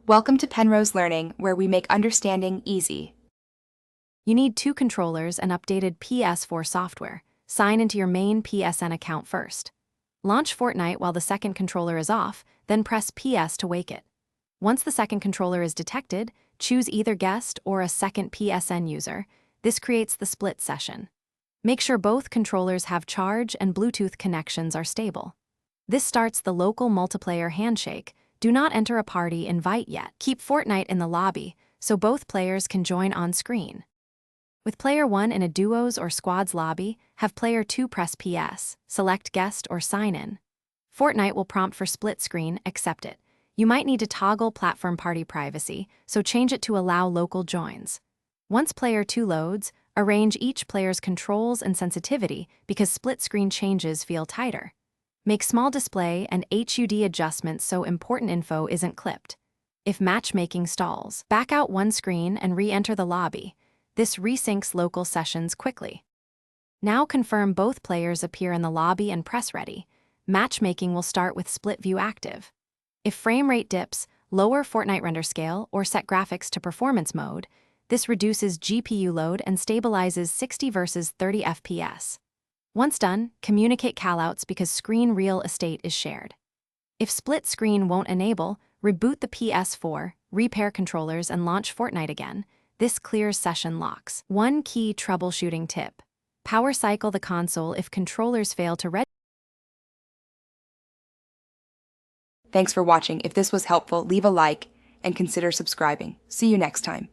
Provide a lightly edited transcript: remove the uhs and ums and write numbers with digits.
Welcome to Penrose Learning, where we make understanding easy. You need 2 controllers and updated Ps4 software. Sign into your main PSN account first. Launch Fortnite while the second controller is off, then press PS to wake it. Once the second controller is detected, choose either guest or a second PSN user. This creates the split session. Make sure both controllers have charge and Bluetooth connections are stable. This starts the local multiplayer handshake. Do not enter a party invite yet. Keep Fortnite in the lobby so both players can join on screen. With player 1 in a duos or squads lobby, have player 2 press PS, select guest or sign in. Fortnite will prompt for split screen, accept it. You might need to toggle platform party privacy, so change it to allow local joins. Once player 2 loads, arrange each player's controls and sensitivity because split screen changes feel tighter. Make small display and HUD adjustments so important info isn't clipped. If matchmaking stalls, back out one screen and re-enter the lobby. This resyncs local sessions quickly. Now confirm both players appear in the lobby and press ready. Matchmaking will start with split view active. If frame rate dips, lower Fortnite render scale or set graphics to performance mode. This reduces GPU load and stabilizes 60 versus 30 FPS. Once done, communicate callouts because screen real estate is shared. If split screen won't enable, reboot the PS4, repair controllers and launch Fortnite again. This clears session locks. One key troubleshooting tip. Power cycle the console if controllers fail to register. Thanks for watching. If this was helpful, leave a like and consider subscribing. See you next time.